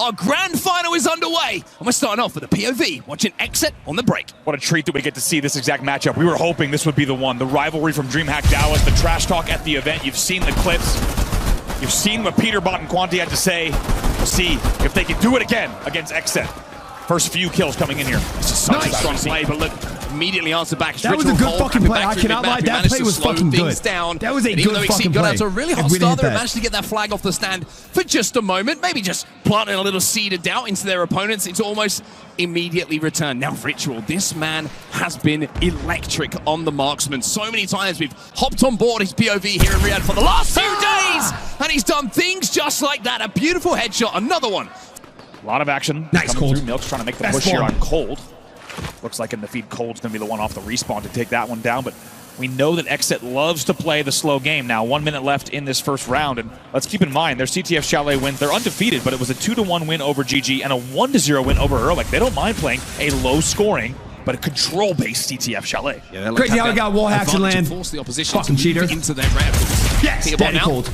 Our grand final is underway, and we're starting off with a POV, watching EXET on the break. What a treat that we get to see this exact matchup. We were hoping this would be the one. The rivalry from DreamHack Dallas, the trash talk at the event. You've seen the clips. You've seen what Peterbot and Quanti had to say. We'll see if they can do it again against EXET. First few kills coming in here. This is such a strong play, but look, immediately answer back. That was a good fucking play. I cannot lie. That play was fucking good. That was a good fucking play. Got out to a really hot start there and managed to get that flag off the stand for just a moment. Maybe just planting a little seed of doubt into their opponents. It's almost immediately returned. Now, Ritual, this man has been electric on the marksman. So many times we've hopped on board his POV here in Riyadh for the last 2 days, and he's done things just like that. A beautiful headshot, another one. A lot of action. Nice, Cold. Milk's trying to make the push here on Cold. Looks like in the feed, Cold's going to be the one off the respawn to take that one down, but we know that EXET loves to play the slow game. Now, 1 minute left in this first round, and let's keep in mind, their CTF Chalet win, they're undefeated, but it was a 2-1 win over GG and a 1-0 win over Heroic. They don't mind playing a low-scoring, but a control-based CTF Chalet. Yeah, crazy how he got wall hacks and land. Force the opposition fucking cheater. Into their rifles. Yes, Daddy Cold.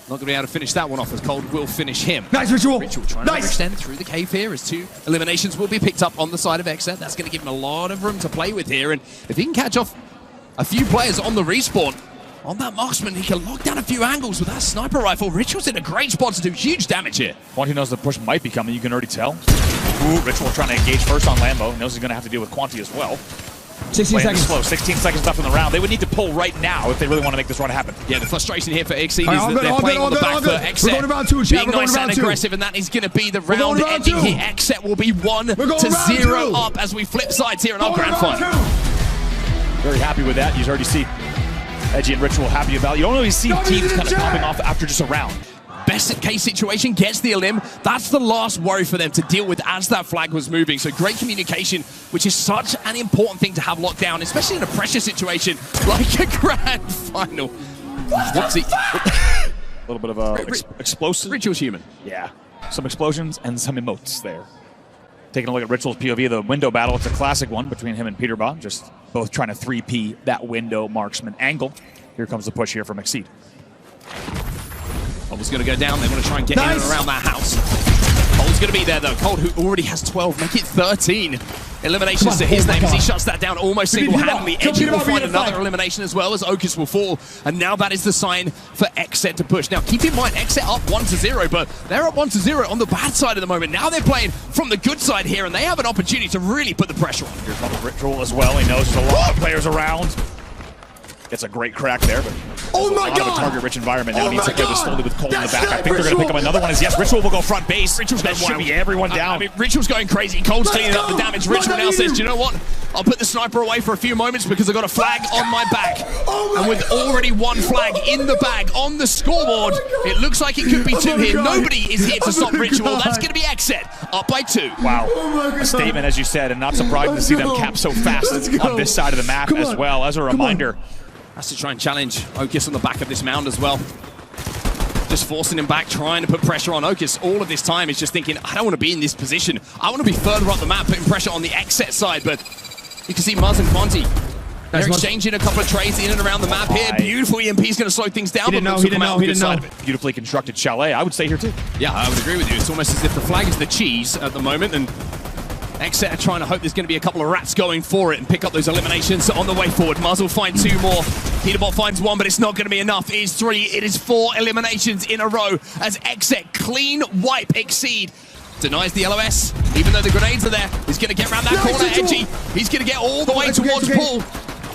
Not going to be able to finish that one off as Cold will finish him. Nice, Ritual. Ritual trying to extend through the cave here as 2 eliminations will be picked up on the side of EXET. That's going to give him a lot of room to play with here. And if he can catch off a few players on the respawn, on that marksman, he can lock down a few angles with that sniper rifle. Ritual's in a great spot to do huge damage here. Quanti knows the push might be coming, you can already tell. Ooh, Ritual trying to engage first on Lambo. Knows he's going to have to deal with Quanti as well. 16 seconds. Slow. 16 seconds left in the round. They would need to pull right now if they really want to make this run happen. Yeah, the frustration here for XSET is that they're playing on the back foot. EXET we're going to round 2, chat. Being nice and aggressive, and that is going to be the round ending here. EXET will be 1-0 up as we flip sides here in our grand final. Very happy with that. You already see Edgy and Ritual happy about it. You don't always see teams kind of popping off after just a round. Best case situation gets the elim. That's the last worry for them to deal with as that flag was moving. So great communication, which is such an important thing to have locked down, especially in a pressure situation like a grand final. Whoopsie. A little bit of explosive. Ritual's human. Yeah, some explosions and some emotes there. Taking a look at Ritual's POV, the window battle. It's a classic one between him and Peterbot, just both trying to 3P that window marksman angle. Here comes the push here from XSET. Cold's going to go down. They want to try and get in and around that house. Cold's going to be there, though. Cold, who already has 12, make it 13. Eliminations to his name as he shuts that down almost single-handedly. Edgy will find another elimination as well as Okus will fall. And now that is the sign for EXET to push. Now, keep in mind, EXET up 1-0, but they're up 1-0 on the bad side at the moment. Now they're playing from the good side here, and they have an opportunity to really put the pressure on. Here's another Ritual as well. He knows there's a lot of players around. Gets a great crack there, but oh my God! A target-rich environment now. Needs to go slowly with Cold in the back. I think they're going to pick up another one. Yes, Ritual will go front base. Ritual's that should be everyone down. I mean, Ritual's going crazy. Cold's cleaning up the damage. Ritual now says, do you know what? I'll put the sniper away for a few moments because I've got a flag on my back. And with already 1 flag in the bag on the scoreboard, it looks like it could be 2 here. Nobody is here to stop Ritual. That's going to be EXET up by 2. Wow. A statement, as you said, and not surprised to see them cap so fast on this side of the map as well. As a reminder, has to try and challenge Okus on the back of this mound as well. Just forcing him back, trying to put pressure on Okus. All of this time is just thinking, I don't want to be in this position. I want to be further up the map, putting pressure on the EXET side, but you can see Muzz and Quanti. They're exchanging a couple of trades in and around the map here. Beautiful EMP is going to slow things down. He didn't know. Beautifully constructed Chalet, I would say here too. Yeah, I would agree with you. It's almost as if the flag is the cheese at the moment, and EXET are trying to hope there's going to be a couple of rats going for it and pick up those eliminations on the way forward. Muzz will find 2 more. Peterbot finds 1, but it's not going to be enough. It is 3. It is 4 eliminations in a row as EXET clean wipe XSET. Denies the LOS, even though the grenades are there. He's going to get around that corner, Edgy. He's going to get all the way towards Paul.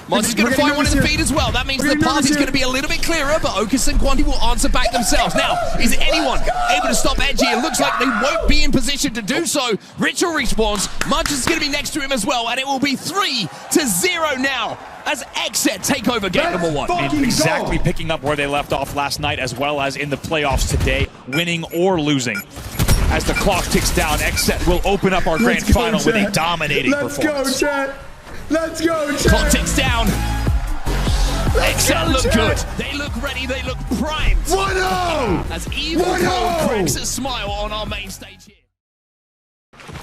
Muzz is going to find one in the feed as well. That means the path is going to be a little bit clearer, but Okus and Quanti will answer back themselves. Now, is anyone able to stop Edgy? It looks like they won't be in position to do so. Ritual respawns. Mudge is going to be next to him as well, and it will be 3-0 now as EXET take over game number 1. And exactly picking up where they left off last night, as well as in the playoffs today, winning or losing. As the clock ticks down, EXET will open up our grand final with a dominating performance. Let's go, chat. Let's go, chat. Clock ticks down. EXET look good. They look ready. They look primed. 1-0! As Evil Cold cracks a smile on our main stage here.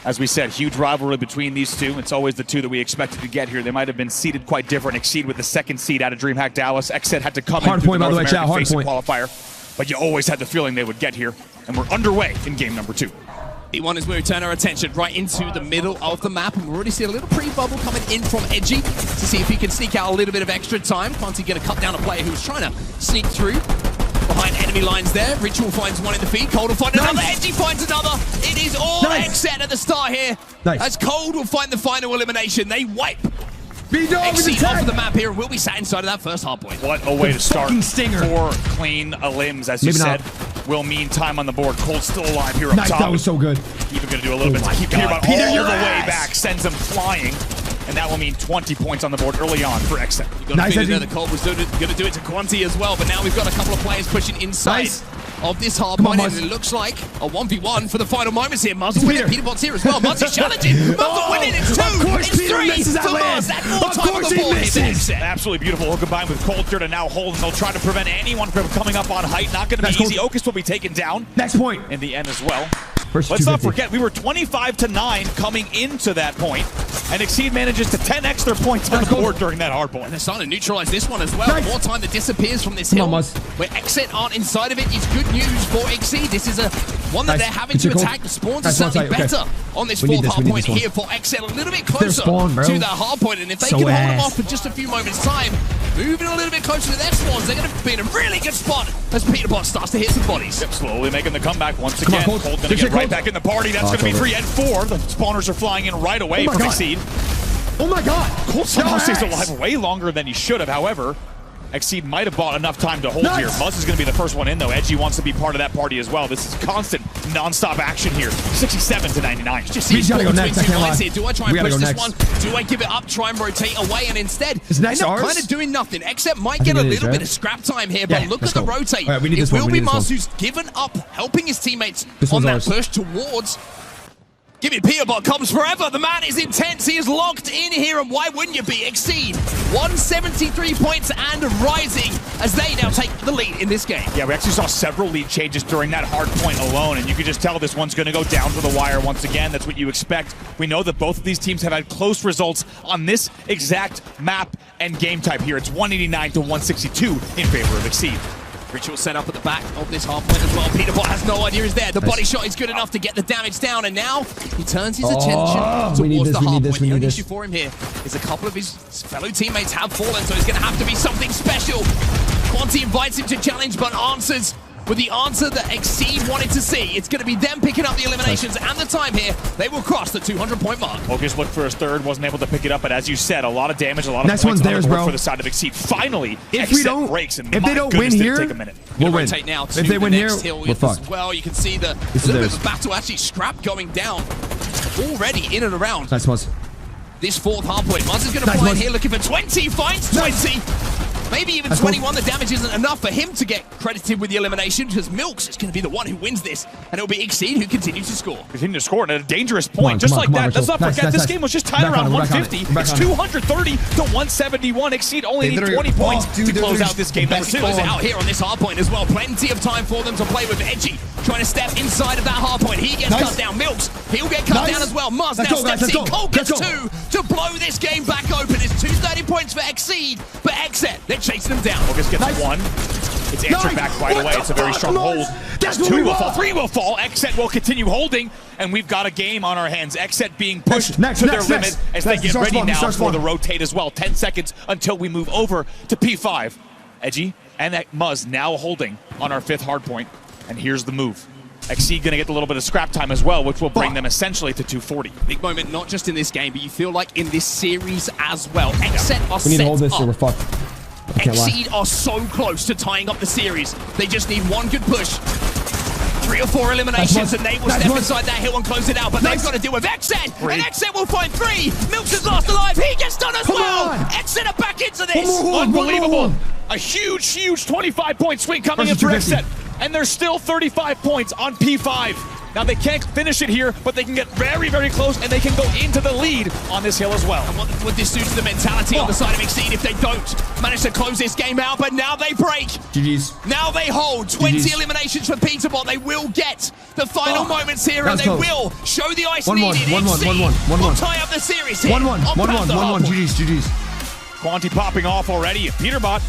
As we said, huge rivalry between these two. It's always the 2 that we expected to get here. They might have been seeded quite different. XSET with the 2nd seed out of DreamHack Dallas. EXET had to come in through the North American facing qualifier. But you always had the feeling they would get here. and we're underway in game number 2. P1 is where we turn our attention right into the middle of the map, and we're already seeing a little pre-bubble coming in from Edgy to see if he can sneak out a little bit of extra time. Quanti going to cut down a player who's trying to sneak through behind enemy lines there. Ritual finds one in the feed. Cold will find another. Edgy finds another. It is all XSET at the start here. As Cold will find the final elimination. They wipe XSET off of the map here and will be sat inside of that first hardpoint. What a way to start. Stinger. 4 clean elims, as you said. Will mean time on the board. Cold still alive here up top. That was so good. Even going to do a little bit to keep Peterbot all the way back. Sends him flying. And that will mean 20 points on the board early on for XSET. You got to figure that Cold was going to do it to Quanti as well, but now we've got a couple of players pushing inside of this hardpoint, and it looks like a 1v1 for the final moments here. Muzzle winning, Peterbot's here as well. Muzzle challenging, Muzzle winning, it's 2, it's 3 for Muzz. That more time on the board here for XSET. Absolutely beautiful hook combined with Cold here to now hold, and they'll try to prevent anyone from coming up on height. Not going to be easy. Ocus will be taken down. Next point. In the end as well. Let's not forget, we were 25-9 coming into that point, and XSET manages to 10x their points on the board during that hard point. And they're starting to neutralize this one as well. More time that disappears from this hill, where XSET aren't inside of it, is good news for XSET. This is one that they're having to attack. The spawns are certainly better on this fourth hard point here for XSET. A little bit closer to that hard point, and if they can hold them off for just a few moments' time, moving a little bit closer to their spawns, they're going to be in a really good spot as Peterbot starts to hit some bodies. Yep, slowly making the comeback once again. Cold going to get right back in the party. That's going to be 3 and 4. The spawners are flying in right away from XSET. Oh my god! Cold somehow stays alive way longer than he should have. However, XSET might have bought enough time to hold here. Muzz is going to be the first one in, though. Edgy wants to be part of that party as well. This is constant, non-stop action here. 67-99. Just see between 2 lines here. Do I try and push this one? Do I give it up, try and rotate away? And instead, they're kind of doing nothing. XSET might get a little bit of scrap time here, but look at the rotate. It will be Muzz who's given up, helping his teammates on that push towards... Give it, Peterbot comes forever. The man is intense. He is locked in here, and why wouldn't you be? XSET 173 points and rising as they now take the lead in this game. Yeah, we actually saw several lead changes during that hard point alone, and you can just tell this one's going to go down to the wire once again. That's what you expect. We know that both of these teams have had close results on this exact map and game type here. It's 189-162 in favor of XSET. Ritual set up at the back of this hardpoint as well. Peterbot has no idea he's there. The body shot is good enough to get the damage down, and now he turns his attention towards the hardpoint. The only issue for him here is a couple of his fellow teammates have fallen, so it's going to have to be something special. Quanti invites him to challenge, but answers with the answer that XSET wanted to see. It's going to be them picking up the eliminations and the time here. They will cross the 200-point mark. Focus looked for his third, wasn't able to pick it up, but as you said, a lot of damage, a lot of points on the board for the side of XSET. Finally, XSET breaks, and if they don't win here, take a minute. We'll win. Now if they win here, we're fucked. Well, you can see the little bit of battle, actually scrap going down already in and around. Nice, Muzz. This fourth hardpoint. Muzz is going to fly in here looking for 20, finds 20. Maybe even 21, the damage isn't enough for him to get credited with the elimination, because Milks is going to be the one who wins this, and it'll be XSET who continues to score. Continue to score at a dangerous point, just like that. Let's not forget, this game was just tied around 150. It's 230-171. XSET only need 20 points to close out this game. Number 2 is out here on this hardpoint as well. Plenty of time for them to play with Edgy, trying to step inside of that hardpoint. He gets cut down. Milks, he'll get cut down as well. Muzz now steps in. Cold gets 2 to blow this game back open. It's 230 points for XSET, but XSET, they're chasing them down. Focus gets 1. It's answered back right away. It's a very strong hold. 2 will fall, 3 will fall. XSET will continue holding, and we've got a game on our hands. XSET being pushed to their limit as they get ready now for the rotate as well. 10 seconds until we move over to P5. Edgy and Muzz now holding on our 5th hardpoint, and here's the move. XSET gonna get a little bit of scrap time as well, which will bring them essentially to 240. Big moment, not just in this game, but you feel like in this series as well. XSET are we need to hold this or we're fucked. XSET are so close to tying up the series. They just need one good push. 3 or 4 eliminations, and they will step inside that hill and close it out. But they've got to deal with XSET, and XSET will find 3. Milks is last alive. He gets done as well. XSET are back into this. Unbelievable. A huge 25-point swing coming in for XSET. And there's still 35 points on P5. Now they can't finish it here, but they can get very, very close, and they can go into the lead on this hill as well. And what would this do to the mentality on the side of XSET if they don't manage to close this game out? But now they break. GG's. Now they hold 20 eliminations for Peterbot. They will get the final moments here, and they will show the ice needed. 1-1. Will tie up the series here. 1-1. GG's. Quanti popping off already. Peterbot,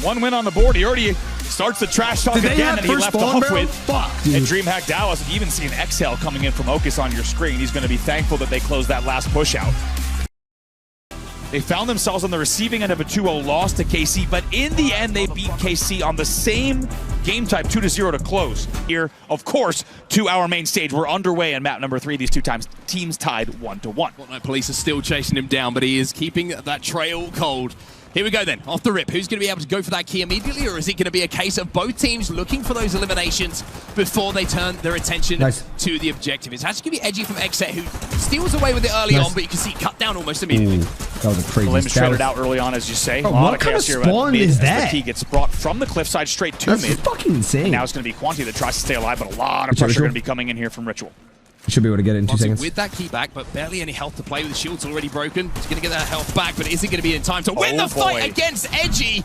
1 win on the board. He already starts the trash talk again that he left off with. Fuck, and DreamHack Dallas, you even see an exhale coming in from Okus on your screen. He's going to be thankful that they closed that last push out. They found themselves on the receiving end of a 2-0 loss to KC, but in the end, they beat KC on the same game type, 2-0 to close. Here, of course, to our main stage. We're underway on map number 3. These two teams tied 1-1. Fortnite Police are still chasing him down, but he is keeping that trail cold. Here we go then, off the rip. Who's going to be able to go for that key immediately, or is it going to be a case of both teams looking for those eliminations before they turn their attention to the objective? It's actually going to be Edgy from XSET, who steals away with it early on, but you can see it cut down almost immediately. That was a crazy Limb shredded out early on, as you say. What kind of spawn is that? The key gets brought from the cliffside straight to mid. That's fucking insane. And now it's going to be Quanti that tries to stay alive, but a lot of pressure going to be coming in here from Ritual. Should be able to get it in 2 seconds. With that key back, but barely any health to play with. The shield's already broken. He's going to get that health back, but is he going to be in time to win the fight against Edgy?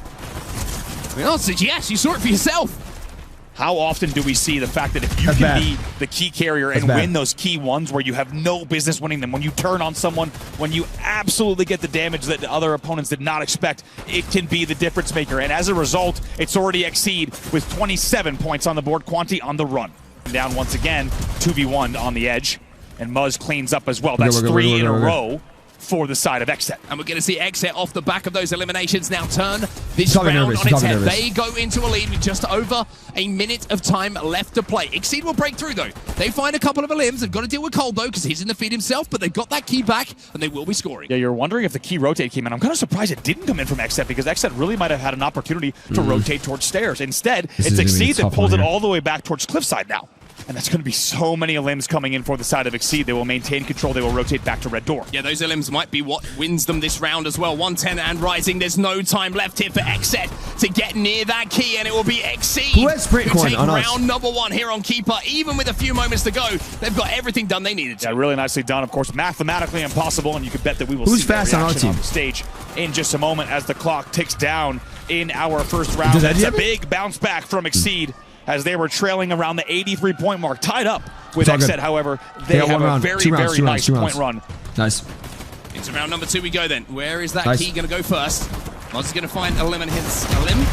The answer is yes, you saw it for yourself. How often do we see the fact that if you can be the key carrier and win those key ones where you have no business winning them, when you turn on someone, when you absolutely get the damage that other opponents did not expect, it can be the difference maker. And as a result, it's already XSET with 27 points on the board. Quanti on the run. Down once again, 2v1 on the edge, and Muzz cleans up as well. That's 3 in a row for the side of XSET. And we're going to see XSET off the back of those eliminations now turn this round on its head. They go into a lead with just over a minute of time left to play. XSET will break through though. They find a couple of elims. They've got to deal with Cold though because he's in the feed himself, but they've got that key back and they will be scoring. Yeah, you're wondering if the key rotate came in. I'm kind of surprised it didn't come in from XSET because XSET really might have had an opportunity to rotate towards stairs. Instead, it's XSET that pulls it all the way back towards cliffside now. And that's going to be so many elims coming in for the side of XSET. They will maintain control. They will rotate back to red door. Yeah, those elims might be what wins them this round as well. 110 and rising. There's no time left here for XSET to get near that key, and it will be XSET who take round number 1 here on Keeper. Even with a few moments to go, they've got everything done they needed to. Yeah, really nicely done. Of course, mathematically impossible, and you can bet that we will see that reaction on the stage in just a moment as the clock ticks down in our first round. It's a big bounce back from XSET. As they were trailing around the 83-point mark, tied up with XSET. However, they have a very nice point run. Nice. Into round number 2 we go then. Where is that key going to go first? Moz is going to find a limb and hits a limb.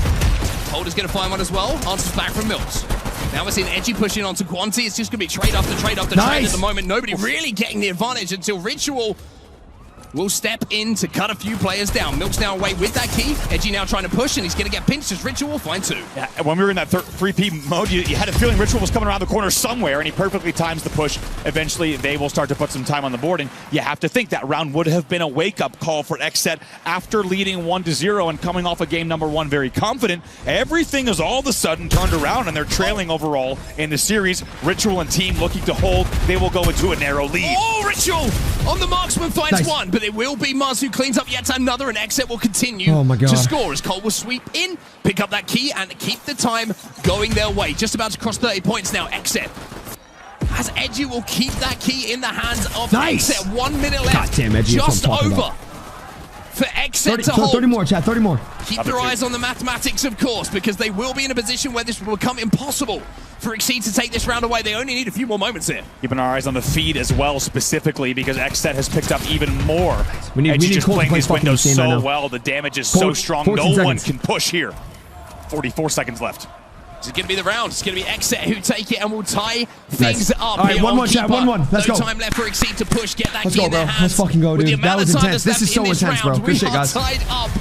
Holder's going to find one as well. Answers back from Mills. Now we're seeing Edgy pushing onto Quanti. It's just going to be trade after trade after trade at the moment. Nobody really getting the advantage until Ritual will step in to cut a few players down. Milk's now away with that key. Edgy now trying to push, and he's going to get pinched as Ritual will find 2. Yeah, when we were in that 3P mode, you had a feeling Ritual was coming around the corner somewhere, and he perfectly times the push. Eventually, they will start to put some time on the board, and you have to think that round would have been a wake-up call for XSET after leading 1-0 and coming off of game number 1 very confident. Everything is all of a sudden turned around, and they're trailing overall in the series. Ritual and team looking to hold. They will go into a narrow lead. Oh, Ritual on the marksman finds 1, but it will be Muzz who cleans up yet another, and XSET will continue to score as Cole will sweep in, pick up that key, and keep the time going their way. Just about to cross 30 points now, XSET. As Edgy will keep that key in the hands of XSET. 1 minute left. God damn, Edgy, just over for XSET to hold. 30 more, chat, 30 more. Keep your eyes on the mathematics, of course, because they will be in a position where this will become impossible for XSET to take this round away. They only need a few more moments here. Keeping our eyes on the feed as well, specifically, because XSET has picked up even more. We need just Cold playing these windows so right well. The damage is so strong. No one can push here. 44 seconds left. This is going to be the round. It's going to be XSET who take it and will tie things up. All right, 1-1, chat, 1-1. Let's go. No time left for XSET to push, get that key in their hands. Let's fucking go, dude. That was intense. This is so intense, bro. Good shit, guys. We are tied up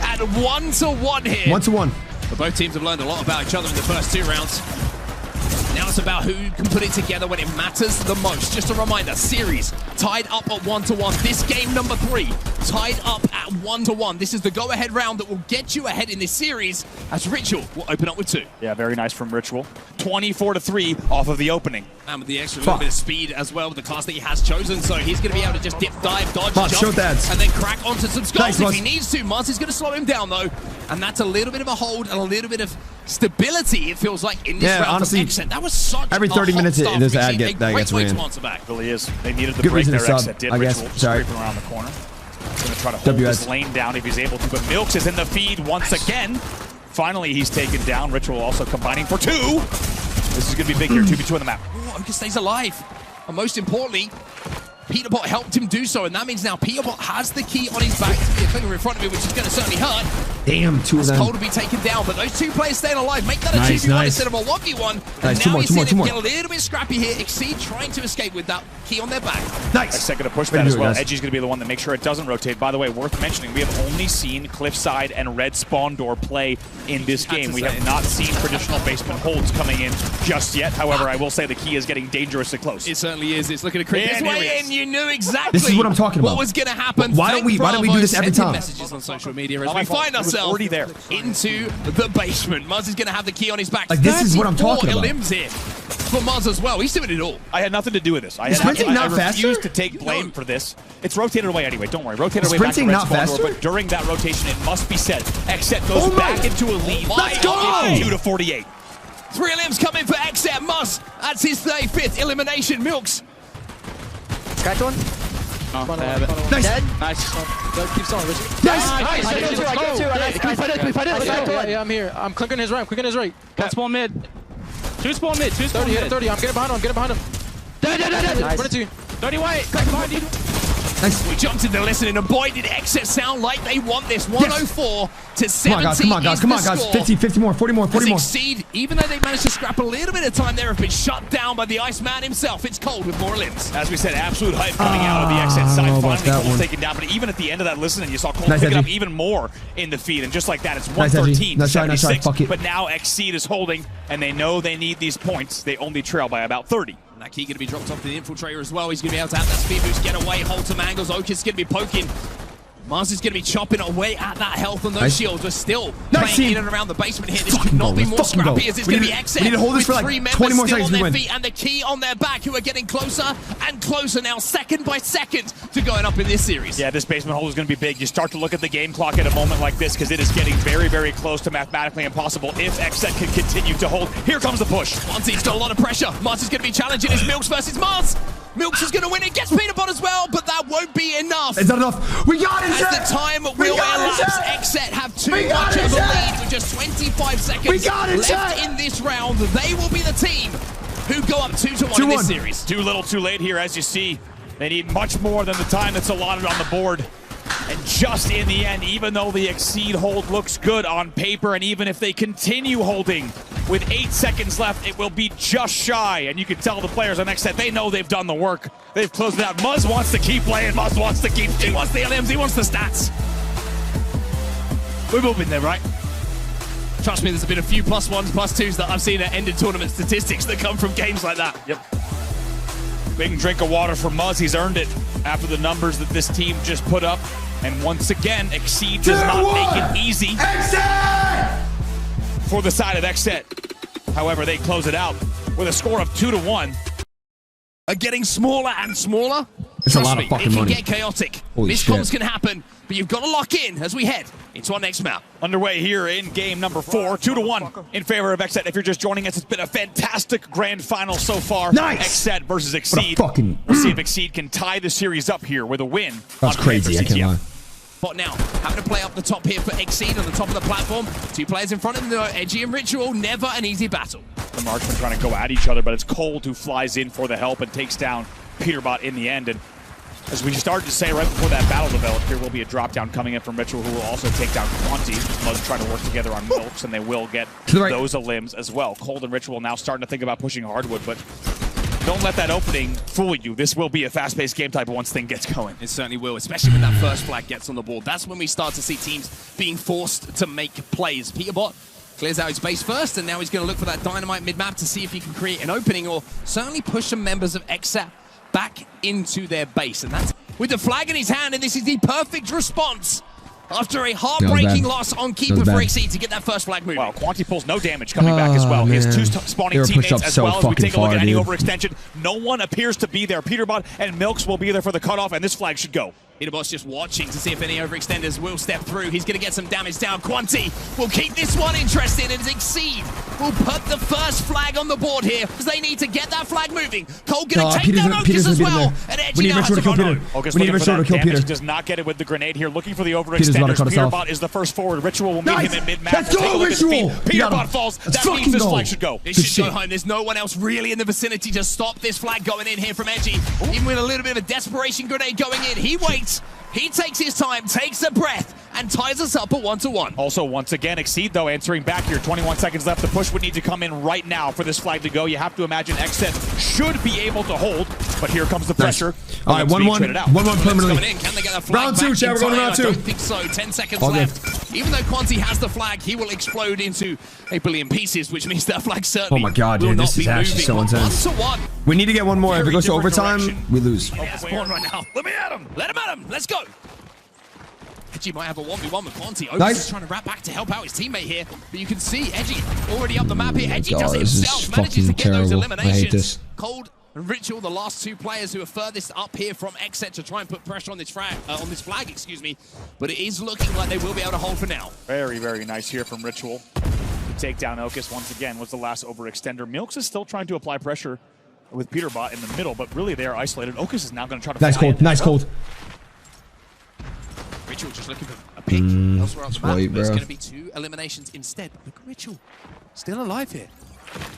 at 1-1 here. 1-1. But both teams have learned a lot about each other in the first 2 rounds. Now it's about who can put it together when it matters the most. Just a reminder, series tied up at 1-1. This game number 3, tied up at 1-1. This is the go-ahead round that will get you ahead in this series as Ritual will open up with 2. Yeah, very nice from Ritual. 24-3 off of the opening. And with the extra little bit of speed as well with the class that he has chosen, so he's going to be able to just dip, dive, dodge, jump, and then crack onto some skulls if he needs to. Muzz is going to slow him down though, and that's a little bit of a hold and a little bit of stability, it feels like, in this round honestly, from XSET. That was such every 30 minutes there's an ad that gets ran. It really is. They needed the break there. XSET did. Ritual scraping around the corner. He's going to try to hold this lane down if he's able to, but Milks is in the feed once again. Finally, he's taken down. Ritual also combining for 2. This is going to be big here. 2v2 on the map. Okus stays alive. And most importantly, Peterbot helped him do so, and that means now Peterbot has the key on his back to be a finger in front of him, which is going to certainly hurt. Damn, two of them. Cold to be taken down, but those two players staying alive make that a 2v1 instead of a 1v1. Nice, and now two more. Get a little bit scrappy here. XSET trying to escape with that key on their back. Nice. XSET going to push that as well. Edgy's going to be the one that makes sure it doesn't rotate. By the way, worth mentioning, we have only seen Cliffside and Red Spawn Door play in this game. We have not seen traditional basement holds coming in just yet. However, I will say the key is getting dangerously close. It certainly is. It's looking to creep its way in. You knew exactly this is what I'm talking about. What was going to happen. Why don't we do this every time? Messages on social media as we find ourselves already there into the basement. Muzz is going to have the key on his back. Like, this is what I'm talking about. Limbs here for Muzz as well. He's doing it all. I had nothing to do with this. I refuse to take blame for this. It's rotated away anyway. Don't worry. Rotated away back to Red Spawn Door, but during that rotation, it must be said, XSET goes back into a lead. Let's go! 2-48. 3 limbs coming for XSET. Muzz, that's his 35th elimination. Milks. Scratch one. Nice. Dead. Nice. Keep on, Richie. Nice. Can we fight it? Yeah, I'm here. I'm clicking his right. One spawn mid. Two spawn mid. 30, 30. I'm getting behind him. Dead. Nice. 22. 30 white. Crack behind you. Nice. We jumped into listening, and boy, did XSET sound like they want this. 104 to 70. Come on, guys. 50 more, 40 more. XSET, even though they managed to scrap a little bit of time there, have been shut down by the Iceman himself. It's Cold with more limbs. As we said, absolute hype coming out of the XSET side. Finally, Cole's taken down, but even at the end of that listening, you saw Cole pick it up even more in the feed, and just like that, it's 113 to 76. But now XSET is holding, and they know they need these points. They only trail by about 30. That key going to be dropped off to the Infiltrator as well. He's going to be able to have that speed boost, get away, hold some angles. Oak is going to be poking. Mars is going to be chopping away at that health, and those shields are still playing in and around the basement here. This could not be more scrappy as it's going to be XSET. We need to hold this for like 20 more seconds. On their feet and the key on their back, who are getting closer and closer now, second by second, to going up in this series. Yeah, this basement hold is going to be big. You start to look at the game clock at a moment like this because it is getting very, very close to mathematically impossible if XSET can continue to hold. Here comes the push. Monty's still a lot of pressure. Mars is going to be challenging his Milks versus Mars. Milks is going to win it, gets Peanut Butter as well, but that won't be enough. It's not enough. We got it, As the time will elapse, XSET have too much of a lead with just 25 seconds left in this round. They will be the team who go up 2-1 in this series. Too little, too late here, as you see. They need much more than the time that's allotted on the board. And just in the end, even though the XSET hold looks good on paper, and even if they continue holding with 8 seconds left, it will be just shy. And you can tell the players on XSET, they know they've done the work. They've closed it out. Muzz wants to keep playing. Muzz wants to keep. He wants the LMs. He wants the stats. We've all been there, right? Trust me, there's been a few +1s, +2s that I've seen at ended tournament statistics that come from games like that. Yep. Big drink of water for Muzz. He's earned it after the numbers that this team just put up. And once again, XSET does not make it easy for the side of XSET. However, they close it out with a score of 2-1. Are getting smaller and smaller. It's a lot of fucking money. It can get chaotic. Holy Miscoms can happen, but you've got to lock in as we head into our next map. Underway here in game number 4, 2-1 in favor of XSET. If you're just joining us, it's been a fantastic grand final so far. Nice! XSET versus XSET. We'll see if XSET can tie the series up here with a win. That's crazy, I can't lie. But now, having to play up the top here for XSET on the top of the platform. 2 players in front of them, Edgy and Ritual, never an easy battle. The marksmen trying to go at each other, but it's Cold who flies in for the help and takes down Peterbot in the end. And as we started to say right before that battle developed, there will be a drop down coming in from Ritual, who will also take down Quanti. Muzz trying to work together on Milks, and they will get those limbs as well. Cold and Ritual now starting to think about pushing Hardwood, but don't let that opening fool you. This will be a fast-paced game type once thing gets going. It certainly will, especially when that first flag gets on the board. That's when we start to see teams being forced to make plays. Peterbot clears out his base first, and now he's going to look for that dynamite mid-map to see if he can create an opening or certainly push some members of XSET back into their base. And that's with the flag in his hand, and this is the perfect response after a heartbreaking loss on keeper for XSET to get that first flag moving. Wow, Quanti pulls no damage coming back as well. He has 2 spawning teammates as well as we take a look at any overextension. No one appears to be there. Peterbot and Milks will be there for the cutoff, and this flag should go. Peterbot's just watching to see if any overextenders will step through. He's going to get some damage down. Quanti will keep this one interesting, and XSET will put the first flag on the board here because they need to get that flag moving. Cole going to take down Okus as well. And Edgy now has to run on. Okus looking for that damage. Does not get it with the grenade here. Looking for the overextenders. Peterbot is the first forward. Ritual will meet him in mid-map. Let's go, Ritual! Peterbot falls. That means this flag should go. It should go home. There's no one else really in the vicinity to stop this flag going in here from Edgy. Even with a little bit of a desperation grenade going in, he waits. He takes his time, takes a breath, and ties us up at 1-1. Also, once again, XSET, though, answering back here. 21 seconds left. The push would need to come in right now for this flag to go. You have to imagine XSET should be able to hold, but here comes the pressure. All right, 1-1. 1-1 permanently. Can they get that flag round 2, chat. We're going to round 2. I don't think so. 10 seconds left. Even though Quanti has the flag, he will explode into a billion pieces, which means that flag certainly oh my god, dude, this is actually so intense. 1-1. We need to get one more. If it goes to overtime, we lose. Spawn right now. Let me at him. Let him at him. Let's go. Edgy might have a 1v1 with Quanti. Otis is trying to wrap back to help out his teammate here, but you can see Edgy already up the map here. Edgy does it himself, manages to get those eliminations. Cold and Ritual, the last 2 players who are furthest up here from XSET to try and put pressure on this flag, excuse me. But it is looking like they will be able to hold for now. Very, very nice here from Ritual to take down Okus once again. Was the last overextender. Milks is still trying to apply pressure with Peterbot in the middle, but really they are isolated. Okus is now going to try to nice cold, nice cold. Ritual just looking for a pick elsewhere on the map. There's going to be 2 eliminations instead. Look at Ritual, still alive here.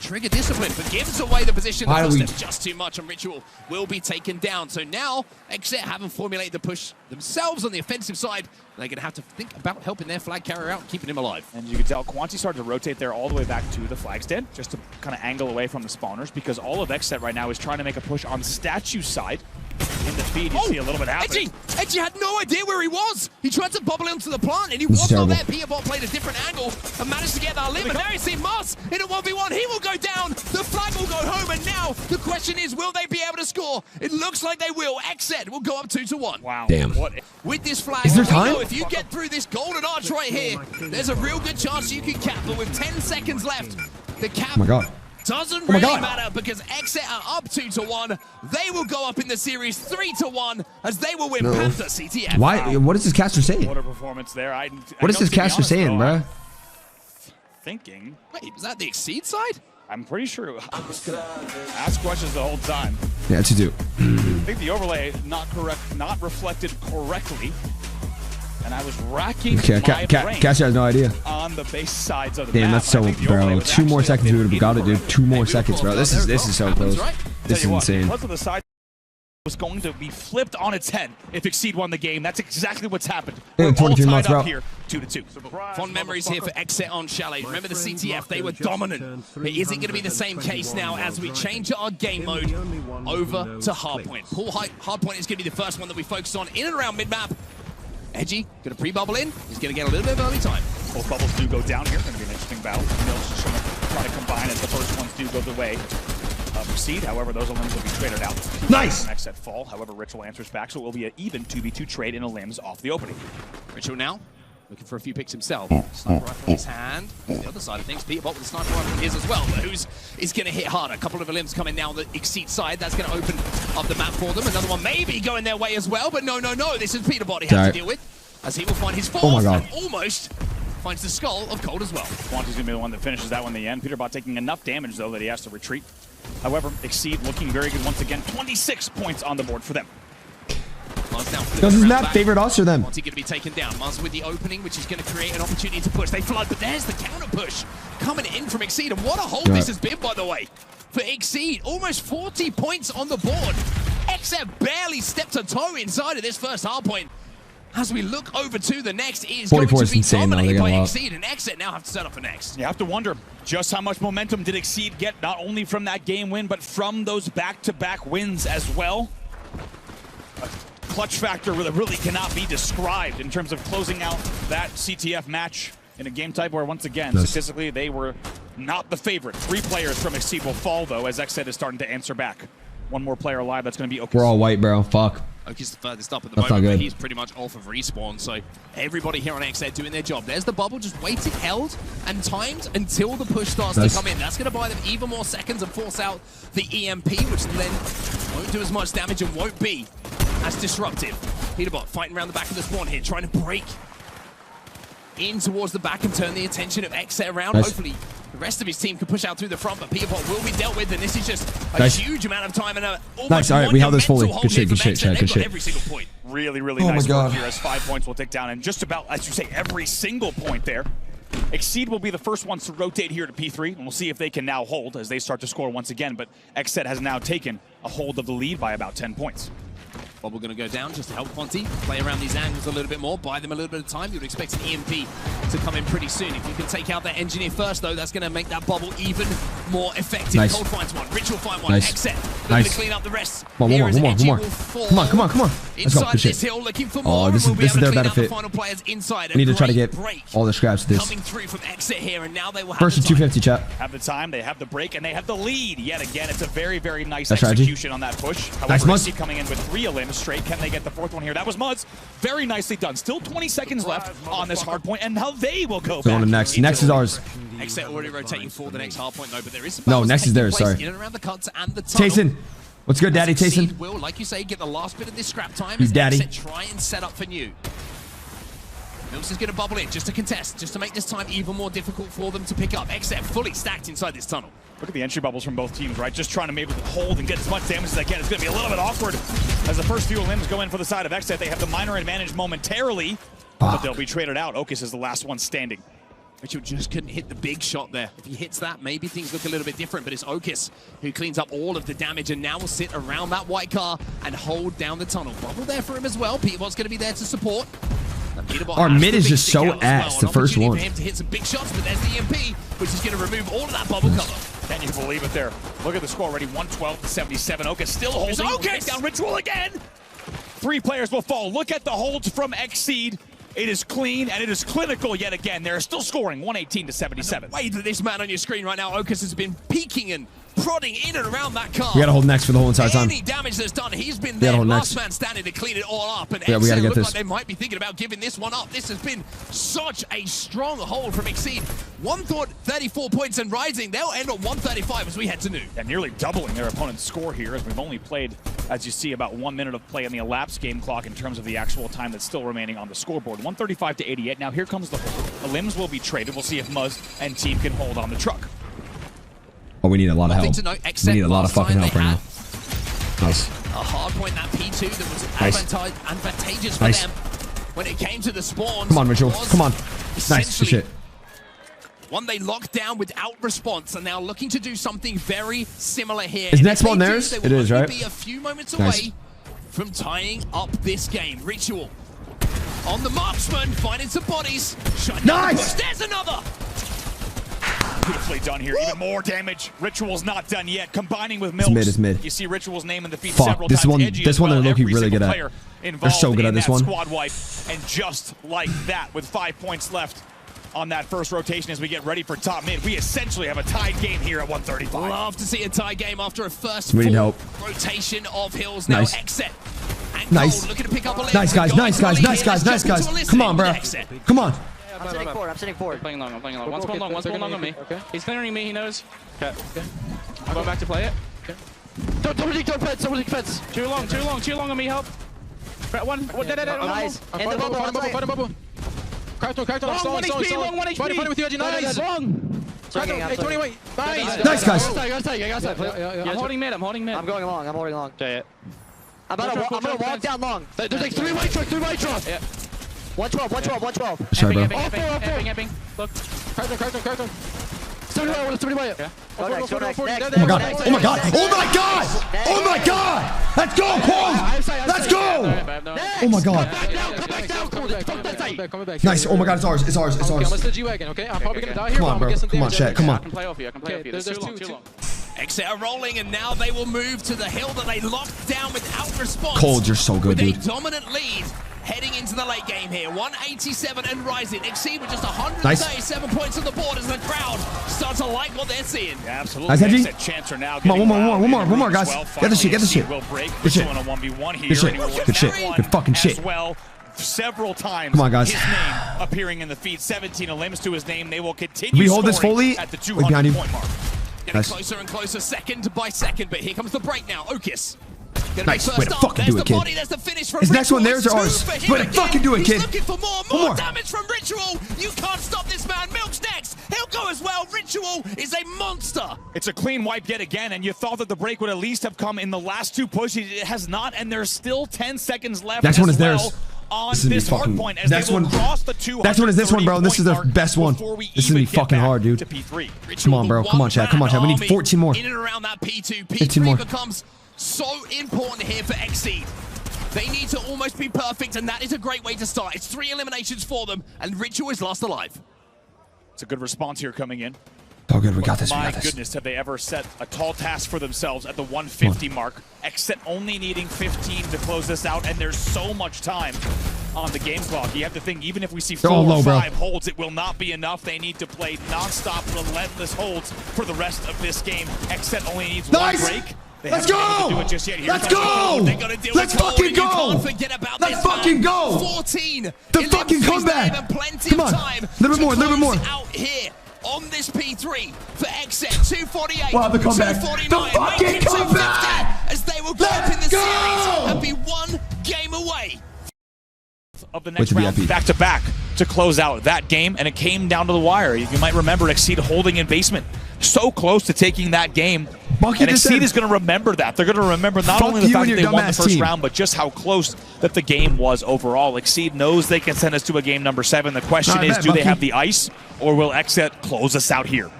Trigger discipline, but gives away the position. That's just too much, and Ritual will be taken down. So now, XSET haven't formulated the push themselves on the offensive side. They're going to have to think about helping their flag carrier out and keeping him alive. And you can tell Quanti started to rotate there all the way back to the flag stand, just to kind of angle away from the spawners, because all of XSET right now is trying to make a push on Statue side. In the feed, you see a little bit happening. Edgy had no idea where he was. He tried to bubble into the plant, and he was not there. Peterbot played a different angle and managed to get that limit. Now you see Mars in a 1v1. He will go down. The flag will go home, and now the question is, will they be able to score? It looks like they will. XSET will go up 2-1. Wow. Damn. With this flag, is there time? If you get through this golden arch right here, there's a real good chance you can cap. But with 10 seconds left, the cap. Oh my god. Doesn't really matter because XSET are up 2-1. They will go up in the series 3-1 as they will win Panther CTF. Why? What is this caster saying? What a performance there. What is this caster saying, bro? Thinking. Wait, was that the XSET side? I'm pretty sure. Ask questions the whole time. Yeah, to do. I think the overlay not reflected correctly. And I was racking my brain Caster has no idea. On the base sides of the damn, map. that's so, bro. 2 more seconds, we would have got it, dude. 2 more seconds, bro. This is so close. This is insane. Because of the side was going to be flipped on its head if XSET won the game. That's exactly what's happened. We're all tied up here, 2-2. Fond memories here for XSET on Chalet. Remember the CTF, they were dominant. But is it going to be the same case now as we change our game mode over to Hardpoint? Hardpoint is going to be the first one that we focus on in and around mid-map. Edgy, going to pre-bubble in. He's going to get a little bit of early time. Both bubbles do go down here. Going to be an interesting battle. Mills just going to try to combine as the first ones do go the way of XSET. However, those limbs will be traded out. Nice! XSET fall. However, Ritual answers back, so it will be an even 2v2 trade in a limbs off the opening. Ritual now, looking for a few picks himself. Sniper rifle in his hand. On the other side of things, Peterbot with the sniper rifle in his as well. But who's going to hit harder? A couple of limbs coming down the XSET side. That's going to open up the map for them. Another one maybe going their way as well. But no. This is Peterbot he has to deal with. As he will find his fourth and almost finds the skull of Cold as well. Quanti's going to be the one that finishes that one in the end. Peterbot taking enough damage, though, that he has to retreat. However, XSET looking very good once again. 26 points on the board for them. Does his map favorite us or them? Monty going to be taken down. Mars with the opening, which is going to create an opportunity to push. They flood, but there's the counter push coming in from XSET. And what a hold this has been, by the way, for XSET. Almost 40 points on the board. XSET barely stepped a toe inside of this first hardpoint. As we look over to the next, is going to be dominated by XSET, and XSET now have to set up for next. You have to wonder just how much momentum did XSET get, not only from that game win, but from those back-to-back wins as well. A clutch factor that really cannot be described in terms of closing out that CTF match in a game type where, once again, statistically, they were not the favorite. 3 players from XSET will fall, though, as XSET is starting to answer back. One more player alive, that's going to be Okus. We're all white, bro. Fuck. Okus the furthest up at the moment, but he's pretty much off of respawn, so everybody here on XSET doing their job. There's the bubble just waiting, held, and timed until the push starts to come in. That's going to buy them even more seconds and force out the EMP, which then won't do as much damage and won't be as disruptive. Peterbot fighting around the back of the spawn here, trying to break in towards the back and turn the attention of XSET around. Hopefully, the rest of his team can push out through the front, but Peterbot will be dealt with, and this is just a huge amount of time and a almost all right, we held this fully. Good shit, Chad, good shit. Every single point. Really nice work here as 5 points will tick down, and just about, as you say, every single point there. XSET will be the first ones to rotate here to P3, and we'll see if they can now hold as they start to score once again, but XSET has now taken a hold of the lead by about 10 points. Bubble going to go down just to help Quanti play around these angles a little bit more, buy them a little bit of time. You would expect an EMP to come in pretty soon. If you can take out that engineer first, though, that's going to make that bubble even more effective. Nice. Cold finds one, Ritual find one, Nice. XSET. Nice. To clean up the rest. Come on, one more. Come on. Let's go. Inside Good this shit. hill, looking for more. Oh, this We'll be is able to their clean out benefit. the final players inside. We need to try to Great get break all the scraps to this. coming through from XSET here, and now they will have First the and time. 250, chat. Have the time, they have the break, and they have the lead. Yet again, it's a very, very nice That's strategy. execution on that push. Nice, However, Muzz. XSET coming in with 3 elims straight. Can they get the 4th one here? That was Muzz. Very nicely done. Still 20 seconds left on this hard point, and now they will go They're back. on to next. Next is ours. XSET already rotating for the next hard point, though, but there is some No, battles next is taking theirs, place sorry. in and around the cuts and the tunnel. Tayson. What's good, Daddy XSET Tayson? will, like you say, get the last bit of this scrap time You as daddy. XSET try and set up for new. Mills is going to bubble in just to contest, just to make this time even more difficult for them to pick up. XSET fully stacked inside this tunnel. Look at the entry bubbles from both teams, right? Just trying to maybe hold and get as much damage as they can. It's going to be a little bit awkward as the first few limbs go in for the side of XSET. They have the minor advantage momentarily, but they'll be traded out. Okus is the last one standing. Mitchell just couldn't hit the big shot there. If he hits that, maybe things look a little bit different, but it's Okus who cleans up all of the damage and now will sit around that white car and hold down the tunnel. Bubble there for him as well. Peterbot's going to be there to support. Our mid is just so ass, the first one. For him to hit some big shots, but there's the EMP, which is going to remove all of that bubble cover. Can you believe it there? Look at the score already, 112 to 77. Okus still holding. Okus! Down Ritual again. 3 players will fall. Look at the holds from XSET. It is clean and it is clinical yet again. They're still scoring 118 to 77. The way that this man on your screen right now, Okus, has been peeking and prodding in and around that car. We gotta hold next for the whole entire time. Any damage that's done, he's been there, last man standing to clean it all up. And Yeah, we gotta get look this. like they might be thinking about giving this one up. This has been such a strong hold from XSET. One thought 34 points and rising. They'll end on 135 as we head to noon. And nearly doubling their opponent's score here, as we've only played, as you see, about 1 minute of play in the elapsed game clock in terms of the actual time that's still remaining on the scoreboard. 135 to 88. Now here comes the hold. The limbs will be traded. We'll see if Muzz and team can hold on the truck. Oh, we need a lot of help. Nothing to note, We except need a lot of last fucking time help right they now. Nice. A hard point, that P2 that was Nice. advantageous for Nice. them when it came to the spawns. Come on, Mitchell. was Come on. Nice. Good essentially shit. one they locked down without response, and now looking to do something very similar here. Is And next if they one do, theirs? they It will is, only right? be a few moments Nice. away from tying up this game. Ritual on the marksman, finding some bodies. Shut down the Nice! push. There's another. Beautifully done here. Even more damage. Ritual's not done yet. Combining with Milks. It's mid. You see Ritual's name in the feed Fuck, several this times. one- Edgy this as one well. they're low-key Every really single good at. player They're involved so good at in this that one. Squad wipe. And just like that, with 5 points left on that first rotation as we get ready for top mid, we essentially have a tied game here at 135. Love to see a tie game after a first We need full help. rotation of hills. Now Nice. XSET. And Nice. Cole looking to pick up a lead. Nice, guys. Nice, guys. Nice, guys. Nice, guys. Come on, bro. Come on. I'm sitting forward. I'm sitting forward. Playing long, I'm playing long. Okay, One's going long, one's they're going long gonna- on me. okay. He's clearing me, he knows. Okay. I'm going back to play it. Double dig fence. Too long on me, help. One, Nice. In the bubble, Fight him, Long, one HP, long, 1 HP. Fighting with you, Edgy. Nice. Long. Swinging, I'm swinging. Wait. Nice, guys. I'm holding mid, I'm holding mid. I'm going long. I'm holding long. Okay, it. I'm gonna walk down long. There's like 3 white trucks. Yeah. 112. Sorry, bro. Epping. Look. Carton. 30 white. Okay. Go next. Oh my god. Oh my god. Oh my god. Oh my god. Let's go, Qual. Let's go. Oh my god. Come back down. Cool. Fuck that site. Nice. Oh my god. It's ours. It's ours. It's Okay, I'm ours. gonna the G-Wagon, okay? I'm probably gonna die here, Come but on, I'm bro. gonna get some Come on, damage. chat. Come I on. can play off you, there's There's two. too long. XSET are rolling, and now they will move to the hill that they locked down without response. Cold, you're so good, with dude. a dominant lead heading into the late game here. 187 and rising. XSET with just 137 points on the board as the crowd starts to like what they're seeing. Yeah, absolutely. Nice, Edgy. XSET chance are now Come on, getting one loud more, in the guys. as well. Get the shit, get the Finally, shit. Will break. Good shit. On a 1v1 here. Good shit. and he will Good win shit. that one Good fucking shit. As well, several times. Come on, guys. His name appearing in the feed. 17 limbs to his name. They will continue. We hold this scoring fully. at the Like behind 200 you. point mark. Getting Nice. closer and closer, second by second, but here comes the break now. Okus. Gonna Nice. be first Way to up. fucking There's do it, the kid. body, there's the finish from Is next one Ritual. theirs or It's ours? two for him Way to again. fucking do it, kid. He's looking for more more. damage from Ritual. You can't stop this man. Milk's next. He'll go as well. Ritual is a monster. It's a clean wipe yet again, and you thought that the break would at least have come in the last 2 pushes. It has not, and there's still 10 seconds left. Next one as is well theirs. On This is gonna be this hard fucking. point as Next they will one. cross the 230 Next one is this one, bro. This is the point best mark one. before we This is gonna be even get fucking back hard, dude. to P3. Come on, bro. Come on, chat. Come on, chat. We need Army 14 more. In and around that P2. 15 P3 more. becomes so important here for XSET. They need to almost be perfect, and that is a great way to start. It's 3 eliminations for them, and Ritual is last alive. It's a good response here coming in. Oh, good. We got this. My goodness, have they ever set a tall task for themselves at the 150 mark? XSET only needing 15 to close this out, and there's so much time on the game clock. You have to think, even if we see 4 or 5 holds, it will not be enough. They need to play non-stop, relentless holds for the rest of this game. XSET only needs 1 break. Let's go! Do it just yet. Let's go! Let's fucking go! Let's fucking go! 14. The fucking comeback! Come on, a little bit more, a little bit more. Out here on this P3 for XSET, 248. Wow, the comeback! 249. The fucking comeback! As they will go up in the series and be 1 game away of the next round, back-to-back to close out that game, and it came down to the wire. You might remember XSET holding in basement, so close to taking that game. And XSET is going to remember that. They're going to remember not only the fact that they won the first round, but just how close that the game was overall. XSET knows they can send us to a game number 7. The question is, do they have the ice, or will XSET close us out here?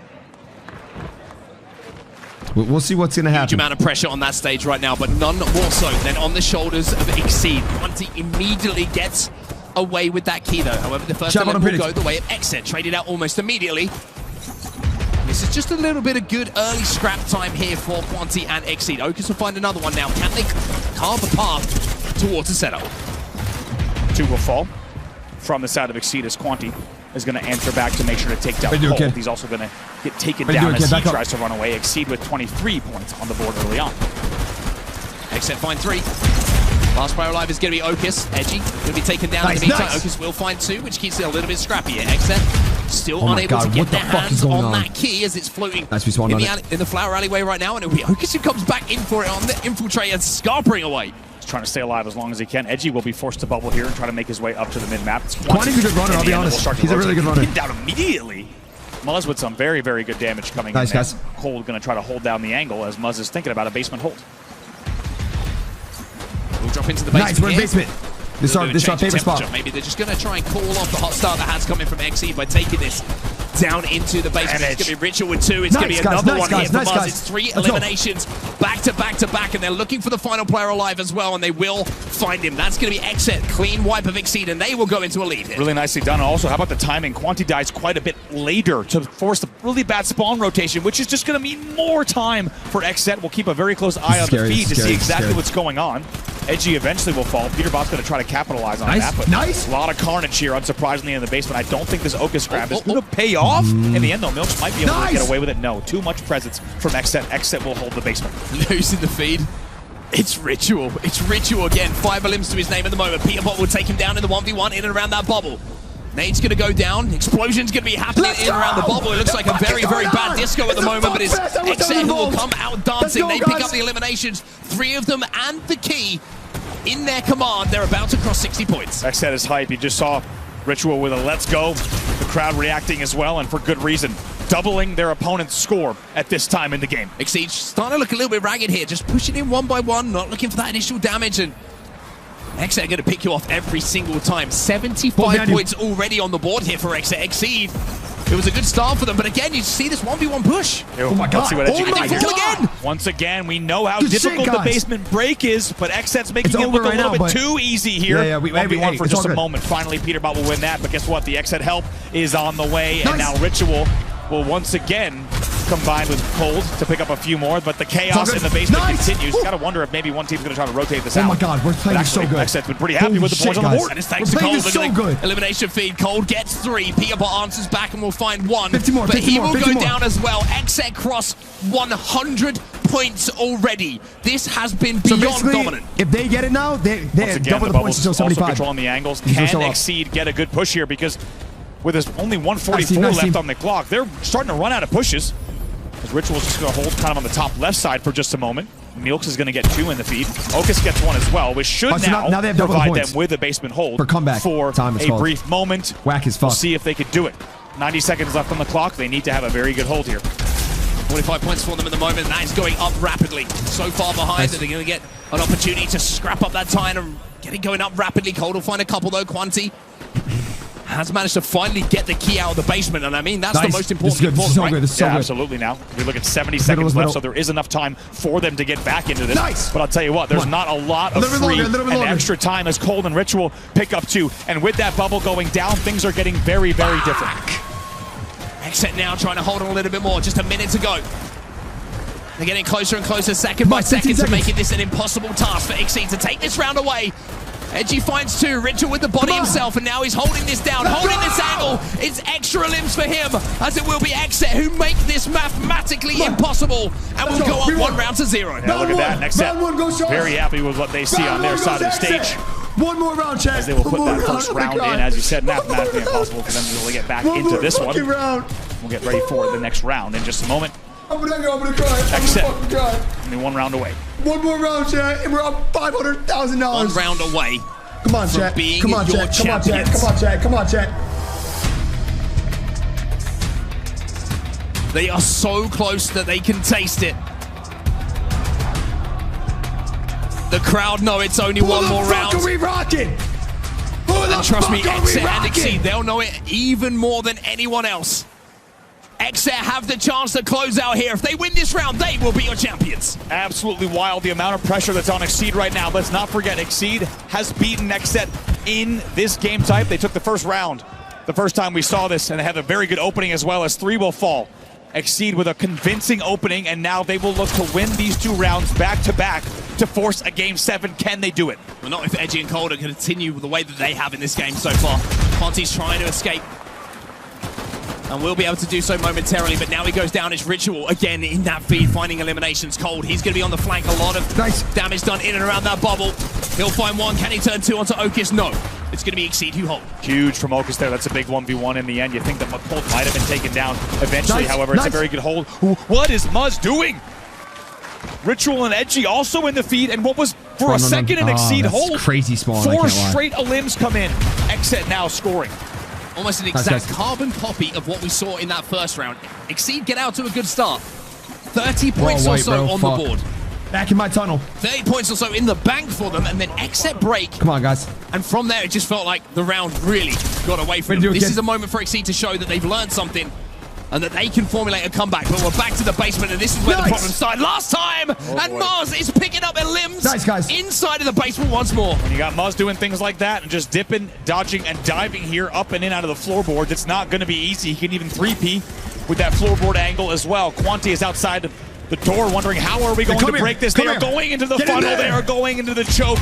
We'll see what's going to happen. Huge amount of pressure on that stage right now, but none more so than on the shoulders of XSET. Quanti immediately gets away with that key, though. However, the first element will go the way of XSET. Traded out almost immediately. This is just a little bit of good early scrap time here for Quanti and XSET. Okus will find another one now. Can they carve a path towards a setup? 2 will fall from the side of XSET as Quanti is going to answer back to make sure to take down Cold. He's also going to get taken down as he tries to run away. XSET with 23 points on the board early on. XSET find 3. Last player alive is going to be Okus. Edgy going to be taken down in the meantime. Okus will find 2, which keeps it a little bit scrappy here. XSET still unable to get their hands on that key as it's floating in the flower alleyway right now. And it'll be Okus who comes back in for it on the infiltrator, scarpering away. He's trying to stay alive as long as he can. Edgy will be forced to bubble here and try to make his way up to the mid-map. Quanti's a good runner, I'll be honest. He's a really good runner. Pinned down immediately. Muzz with some very, very good damage coming in. Guys. Cold going to try to hold down the angle as Muzz is thinking about a basement hold. We'll drop into the basement. Nice, we're in basement. This is our favorite spot. Maybe they're just going to try and call off the hot start that has coming from XSET by taking this down into the basement. It's going to be Ritual with 2. It's going to be another one here for Muzz. It's 3 eliminations back to back to back, and they're looking for the final player alive as well, and they will find him. That's going to be XSET. Clean wipe of XSET, and they will go into a lead here. Really nicely done. Also, how about the timing? Quanti dies quite a bit later to force a really bad spawn rotation, which is just going to mean more time for XSET. We'll keep a very close eye on the feed to see exactly what's going on. Edgy eventually will fall. Peterbot's going to try to capitalize on that, but a lot of carnage here, unsurprisingly, in the basement. I don't think this Okus grab is going to pay off. In the end, though, Milks might be able to get away with it. No, too much presence from XSET. XSET will hold the basement. Losing the feed. It's Ritual. It's Ritual again. 5 limbs to his name at the moment. Peterbot will take him down in the 1v1 in and around that bubble. Nade's going to go down. Explosion's going to be happening in and around the bubble. It looks like a very, very bad disco at the moment, but it's XSET who will come out dancing. They pick up the eliminations. 3 of them and the key in their command. They're about to cross 60 points. XSET is hype. You just saw Ritual with a let's go. The crowd reacting as well, and for good reason. Doubling their opponent's score at this time in the game. XSET starting to look a little bit ragged here. Just pushing in 1 by 1, not looking for that initial damage, and XSET are going to pick you off every single time. 75 points already on the board here for XSET. XSET, it was a good start for them, but again, you see this 1v1 push. Oh my god. Again. Once again, we know how difficult the basement break is, but XSET's making it look a little bit too easy here. Yeah, 1v1 for just a moment. Finally, Peterbot will win that, but guess what? The XSET help is on the way, and now Ritual will once again combine with Cold to pick up a few more, but the chaos in the basement continues. Gotta wonder if maybe one team's gonna try to rotate this out. Oh my god, we're playing so good. XSET's been pretty happy with the points on the board. And it's thanks to Cold. So good. Elimination feed. Cold gets 3. Peterbot answers back and will find 1. But he will go down as well. XSET cross 100 points already. This has been beyond dominant. If they get it now, they double the points until 75. Also controlling the angles. Can XSET get a good push here? Because with only 144 left on the clock, they're starting to run out of pushes. As Ritual's just going to hold kind of on the top left side for just a moment. Milks is going to get 2 in the feed. Okus gets 1 as well, which should now they have provide them with a basement hold for comeback for a brief moment. Whack is fuck. We'll see if they could do it. 90 seconds left on the clock. They need to have a very good hold here. 45 points for them at the moment. That is going up rapidly. So far behind that they're going to get an opportunity to scrap up that time and get it going up rapidly. Cold will find a couple though. Quanti has managed to finally get the key out of the basement, and I mean, that's the most important thing This is so for them, good. right? This is so good. Absolutely. Now we look at 70 seconds left, so there is enough time for them to get back into this. Nice. But I'll tell you what, there's not a lot of free and extra time as Cold and Ritual pick up 2. And with that bubble going down, things are getting very, very different. EXET now trying to hold on a little bit more. Just a minute to go. They're getting closer and closer, second by second, to making this an impossible task for XSET to take this round away. Edgy finds 2, Ritual with the body himself, and now he's holding this down, holding this angle. It's extra limbs for him, as it will be XSET who make this mathematically impossible, and will go up 1 round to 0. Yeah, look at that. XSET very happy with what they see on their side of the stage. One more round, chat. As they will put that first round in, as you said, mathematically impossible for them to really get back into this one. We'll get ready for the next round in just a moment. I'm gonna cry. XSET, only 1 round away. One more round, chat, and we're up $500,000. 1 round away. Come on, chat. Come on, chat. Come on, chat. Come on, chat. Come on, chat. They are so close that they can taste it. The crowd know it's only one more round. Are we rocking? And trust me, XSET and XSET, they'll know it even more than anyone else. XSET have the chance to close out here. If they win this round, they will be your champions. Absolutely wild, the amount of pressure that's on XSET right now. Let's not forget, XSET has beaten XSET in this game type. They took the first round the first time we saw this, and they have a very good opening as well, as 3 will fall. XSET with a convincing opening, and now they will look to win these 2 rounds back-to-back to force a Game 7. Can they do it? Well, not if Edgy and Cold continue the way that they have in this game so far. Conti's trying to escape. And we'll be able to do so momentarily, but now he goes down. It's Ritual again in that feed, finding eliminations. Cold, he's going to be on the flank. A lot of damage done in and around that bubble. He'll find 1. Can he turn 2 onto Okus? No. It's going to be XSET who hold. Huge from Okus there. That's a big 1v1 in the end. You think that Cold might have been taken down eventually. However, it's a very good hold. What is Muzz doing? Ritual and Edgy also in the feed, and what was for a second an XSET hold. Crazy spawn. 4 straight limbs come in. XSET now scoring. Almost an exact carbon copy of what we saw in that first round. XSET get out to a good start. 30 points or so on the board. Back in my tunnel. 30 points or so in the bank for them, and then XSET break. Come on, guys. And from there, it just felt like the round really got away from them. This is a moment for XSET to show that they've learned something and that they can formulate a comeback. But we're back to the basement, and this is where the problem started last time. And Mars is picking up limbs inside of the basement once more. When you got Muzz doing things like that and just dipping, dodging, and diving here up and in out of the floorboards, it's not going to be easy. He can even 3P with that floorboard angle as well. Quanti is outside the door wondering how are we going to break this. They are going into the funnel. They are going into the choke.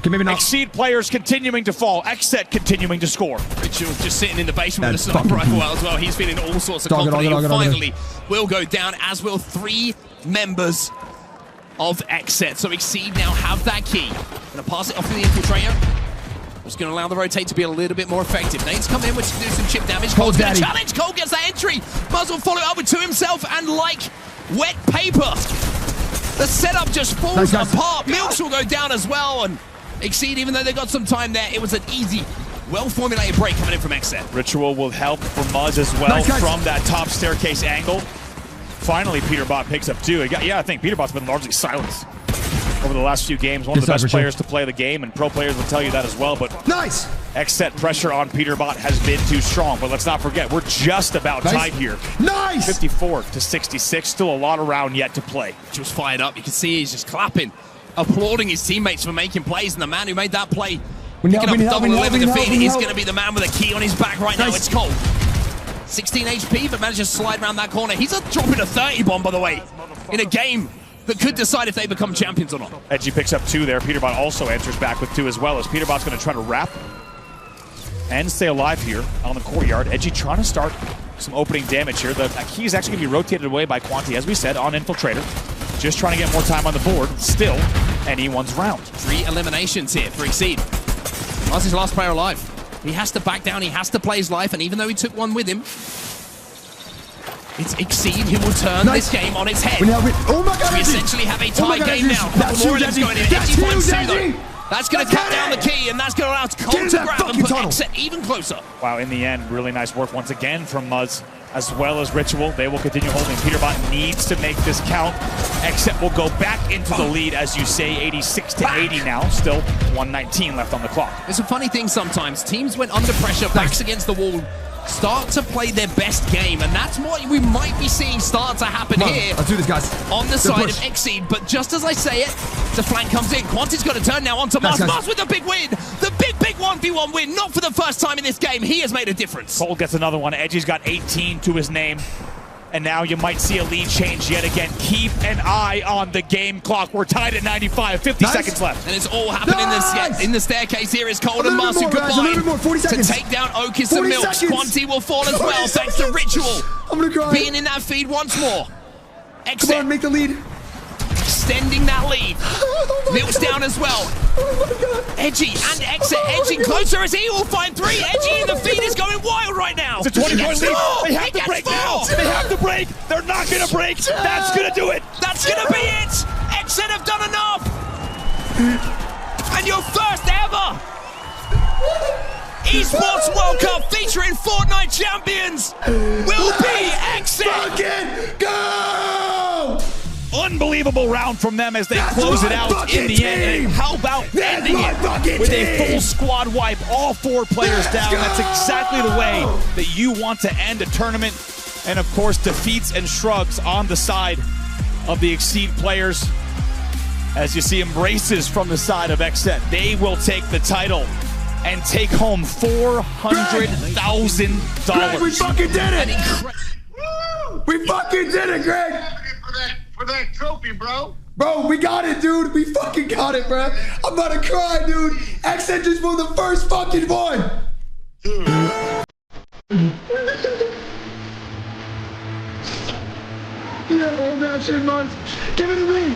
XSET players continuing to fall. XSET continuing to score. Ritual just sitting in the basement with a sniper rifle as well. He's feeling all sorts of confidence. He finally will go down, as will 3 members of XSET. So XSET now have that key. Going to pass it off to the infiltrator. Just going to allow the rotate to be a little bit more effective. Nate's come in, which can do some chip damage. Cold's going to challenge. Cold gets that entry. Muzz will follow up with 2 himself, and like wet paper, the setup just falls apart. Milks will go down as well, and XSET, even though they got some time there, it was an easy, well-formulated break coming in from XSET. Ritual will help for Muzz as well from that top staircase angle. Finally, Peterbot picks up 2. Yeah, I think Peterbot's been largely silenced over the last few games. One of the best players to play the game, and pro players will tell you that as well. But XSET pressure on Peterbot has been too strong. But let's not forget, we're just about tied here. 54 to 66. Still a lot of round yet to play. Just fired up. You can see he's just clapping, applauding his teammates for making plays, and the man who made that play, picking up double 11 defeat, is going to be the man with a key on his back right now. It's Cold. 16 HP, but managed to slide around that corner. He's dropping a 30 bomb, by the way, in a game that could decide if they become champions or not. Edgy picks up 2 there. Peterbot also answers back with 2 as well, as Peterbot's going to try to wrap and stay alive here on the courtyard. Edgy trying to start some opening damage here. The key is actually going to be rotated away by Quanti, as we said, on Infiltrator. Just trying to get more time on the board. Still, anyone's round. 3 eliminations here for XSET. That's his last player alive. He has to back down. He has to play his life. And even though he took 1 with him, it's XSET who will turn this game on its head. Oh my God, we essentially have a tie game now. Couple more of them's going in. Edgy finds 2 though. That's going to cut down the key, and that's going to allow Cold to grab and put XSET even closer. Wow, in the end, really nice work once again from Muzz. as well as Ritual. They will continue holding. Peterbot needs to make this count. XSET will go back into the lead, as you say, 86-80 now. Still 1:19 left on the clock. It's a funny thing sometimes. Teams when under pressure, backs against the wall, start to play their best game, and that's what we might be seeing start to happen here. Let's do this, guys. On the side of XSET, but just as I say it, the flank comes in. Quanti's got to turn now onto Mars. Mars with the big win. The big 1v1 win. Not for the first time in this game. He has made a difference. Cold gets another one. Edgy's got 18 to his name. And now you might see a lead change yet again. Keep an eye on the game clock. We're tied at 95, 50 seconds left. And it's all happening in the staircase here is Cold and Mars who combine to take down Okis and Milks. Quanti will fall as well thanks to Ritual. I'm gonna cry. Being in that feed once more. Come on, make the lead. Extending that lead. Milks down as well. Edgy and XSET edging closer as he will find 3. Edgy in the feed is going wild right now. It's a 20-point lead. They have to break now. They have to break. They're not going to break. That's going to do it. That's going to be it. XSET have done enough. And your first ever Esports World Cup featuring Fortnite champions will be XSET. Fucking go! Unbelievable round from them as they close it out in the end. And how about ending it with a full squad wipe, all 4 players down. That's exactly the way that you want to end a tournament. And of course, defeats and shrugs on the side of the XSET players. As you see embraces from the side of XSET, they will take the title and take home $400,000. We fucking did it! We fucking did it, Greg! For that trophy, bro. Bro, we got it, dude. We fucking got it, bro. I'm about to cry, dude. XSET just won the first fucking one. Yeah, hold that shit, man. Give it to me.